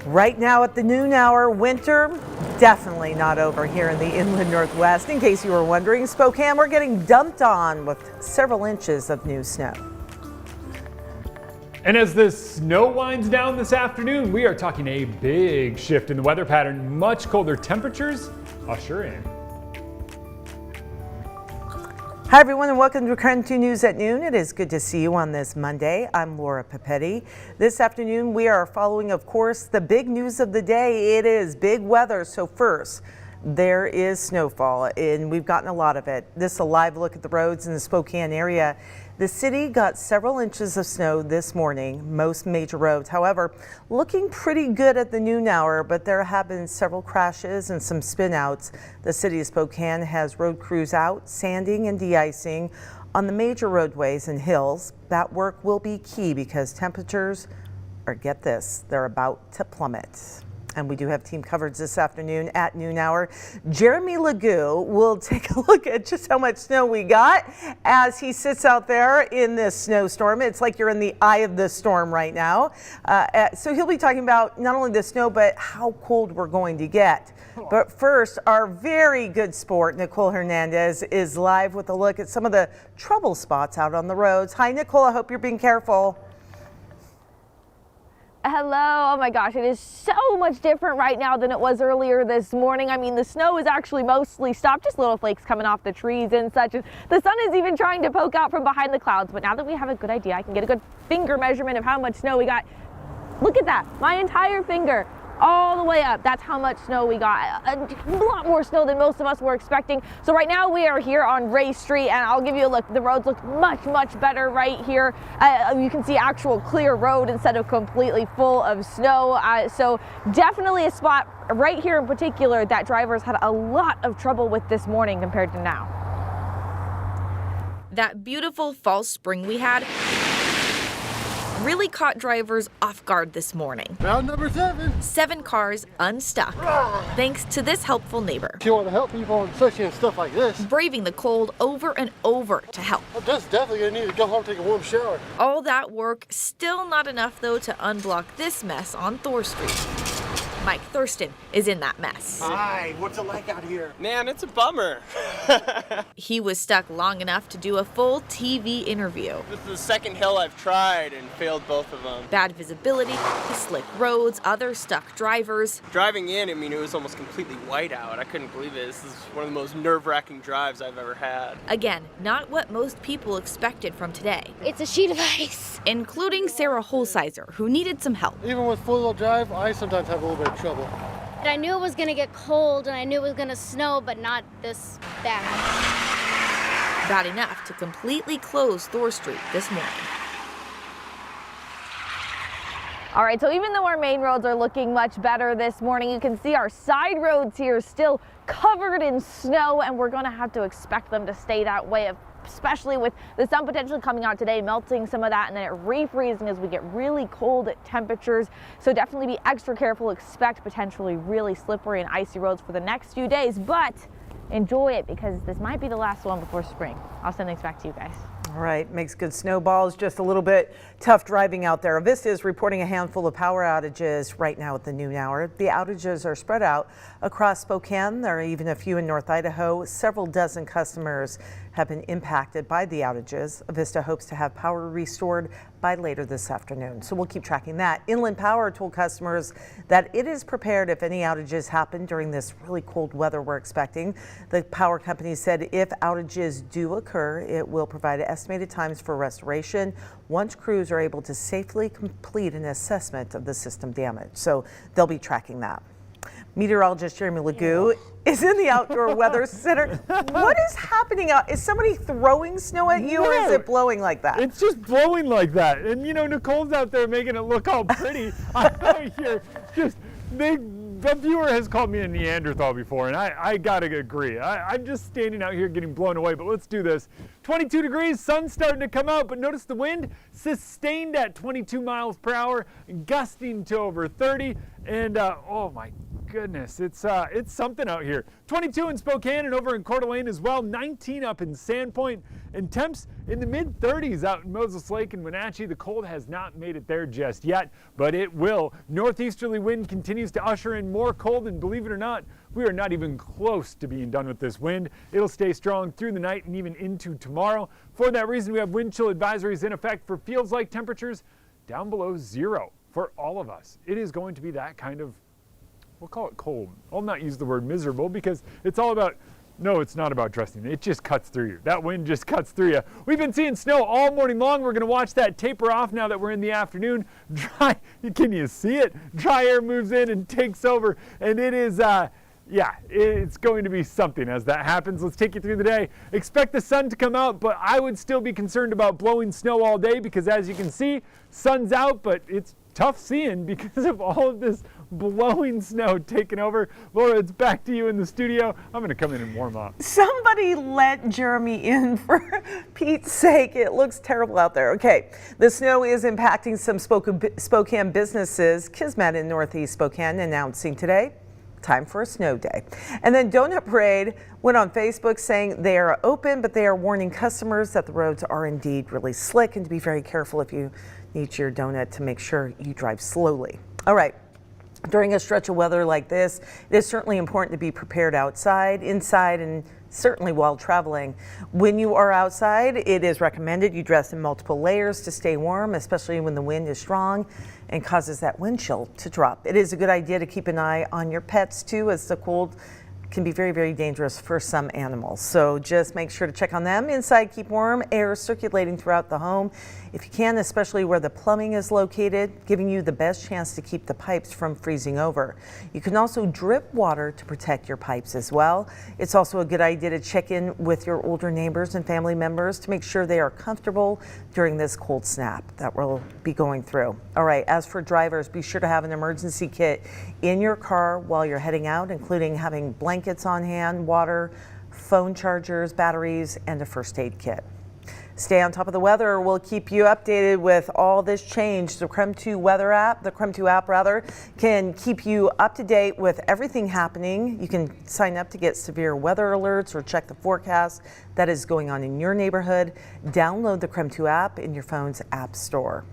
Right now at the noon hour, winter definitely not over here in the inland Northwest. In case you were wondering, Spokane, we're getting dumped on with several inches of new snow. And as the snow winds down this afternoon, we are talking a big shift in the weather pattern. Much colder temperatures usher in. Hi everyone and welcome to Current 2 News at noon. It is good to see you on this Monday. I'm Laura Papetti. This afternoon we are following, of course, the big news of the day. It is big weather. So first, there is snowfall and we've gotten a lot of it. This is a live look at the roads in the Spokane area. The city got several inches of snow this morning, most major roads. However, looking pretty good at the noon hour, but there have been several crashes and some spin-outs. The city of Spokane has road crews out, sanding and de-icing on the major roadways and hills. That work will be key because temperatures are, get this, they're about to plummet. And we do have team coverage this afternoon at noon hour. Jeremy Legoo will take a look at just how much snow we got as he sits out there in this snowstorm. It's like you're in the eye of the storm right now. So he'll be talking about not only the snow, but how cold we're going to get. But first, our very good sport, Nicole Hernandez, is live with a look at some of the trouble spots out on the roads. Hi, Nicole. I hope you're being careful. Hello. Oh my gosh, it is so much different right now than it was earlier this morning. I mean, the snow is actually mostly stopped, just little flakes coming off the trees and such. The sun is even trying to poke out from behind the clouds. But now that we have a good idea, I can get a good finger measurement of how much snow we got. Look at that, my entire finger. All the way up. That's how much snow we got. A lot more snow than most of us were expecting. So right now we are here on Ray Street and I'll give you a look. The roads look much, much better right here. You can see actual clear road instead of completely full of snow. So definitely a spot right here in particular that drivers had a lot of trouble with this morning compared to now. That beautiful fall spring we had really caught drivers off guard this morning. Round number 7. 7 cars unstuck, thanks to this helpful neighbor. If you want to help people, especially in stuff like this, Braving the cold over and over to help. I'm just definitely going to need to go home and take a warm shower. All that work, still not enough though to unblock this mess on Thor Street. Mike Thor St is in that mess. Hi, what's it like out here? Man, it's a bummer. He was stuck long enough to do a full TV interview. This is the second hill I've tried and failed both of them. Bad visibility, slick roads, other stuck drivers. Driving in, I mean, it was almost completely white out. I couldn't believe it. This is one of the most nerve-wracking drives I've ever had. Again, not what most people expected from today. It's a sheet of ice. Including Sarah Holsizer, who needed some help. Even with four-wheel drive, I sometimes have a little bit of trouble. I knew it was going to get cold and I knew it was going to snow, but not this bad. Bad enough to completely close Thor Street this morning. All right, so even though our main roads are looking much better this morning, you can see our side roads here still covered in snow, and we're going to have to expect them to stay that way, especially with the sun potentially coming out today, melting some of that, and then it refreezing as we get really cold temperatures. So definitely be extra careful. Expect potentially really slippery and icy roads for the next few days, but enjoy it because this might be the last one before spring. I'll send things back to you guys. All right, makes good snowballs, just a little bit tough driving out there. Avista is reporting a handful of power outages right now at the noon hour. The outages are spread out across Spokane. There are even a few in North Idaho. Several dozen customers have been impacted by the outages. Avista hopes to have power restored by later this afternoon. So we'll keep tracking that. Inland Power told customers that it is prepared if any outages happen during this really cold weather we're expecting. The power company said if outages do occur, it will provide estimated times for restoration once crews are able to safely complete an assessment of the system damage. So they'll be tracking that. Meteorologist Jeremy Legoo is in the Outdoor Weather Center. What is happening out? Is somebody throwing snow at you, or is it blowing like that? It's just blowing like that. And you know, Nicole's out there making it look all pretty. I'm out here just, the viewer has called me a Neanderthal before, and I gotta agree. I'm just standing out here getting blown away, but let's do this. 22 degrees, sun's starting to come out, but notice the wind sustained at 22 miles per hour, gusting to over 30, and oh my goodness, it's something out here. 22 in Spokane and over in Coeur d'Alene as well. 19 up in Sandpoint, and temps in the mid-30s out in Moses Lake and Wenatchee. The cold has not made it there just yet, but it will. Northeasterly wind continues to usher in more cold, and believe it or not, we are not even close to being done with this wind. It'll stay strong through the night and even into tomorrow. For that reason, we have wind chill advisories in effect for feels-like temperatures down below zero for all of us. It is going to be that kind of, we'll call it cold. I'll not use the word miserable because it's all about, no, it's not about dressing. It just cuts through you. That wind just cuts through you. We've been seeing snow all morning long. We're going to watch that taper off now that we're in the afternoon. Dry, can you see it? Dry air moves in and takes over, and it is, yeah, it's going to be something as that happens. Let's take you through the day. Expect the sun to come out, but I would still be concerned about blowing snow all day because, as you can see, sun's out, but it's tough seeing because of all of this blowing snow taking over. Laura, it's back to you in the studio. I'm going to come in and warm up. Somebody let Jeremy in, for Pete's sake. It looks terrible out there. Okay, the snow is impacting some Spokane businesses. Kismet in Northeast Spokane announcing today, time for a snow day. And then Donut Parade went on Facebook saying they are open, but they are warning customers that the roads are indeed really slick and to be very careful if you need your donut to make sure you drive slowly. All right. During a stretch of weather like this, it is certainly important to be prepared outside, inside, and certainly while traveling. When you are outside, it is recommended you dress in multiple layers to stay warm, especially when the wind is strong and causes that wind chill to drop. It is a good idea to keep an eye on your pets too, as the cold can be very, very dangerous for some animals. So just make sure to check on them. Inside, keep warm, air circulating throughout the home if you can, especially where the plumbing is located, giving you the best chance to keep the pipes from freezing over. You can also drip water to protect your pipes as well. It's also a good idea to check in with your older neighbors and family members to make sure they are comfortable during this cold snap that we'll be going through. All right, as for drivers, be sure to have an emergency kit in your car while you're heading out, including having blankets on hand, water, phone chargers, batteries, and a first aid kit. Stay on top of the weather. We'll keep you updated with all this change. The KREM 2 weather app, the KREM 2 app rather, can keep you up to date with everything happening. You can sign up to get severe weather alerts or check the forecast that is going on in your neighborhood. Download the KREM 2 app in your phone's app store.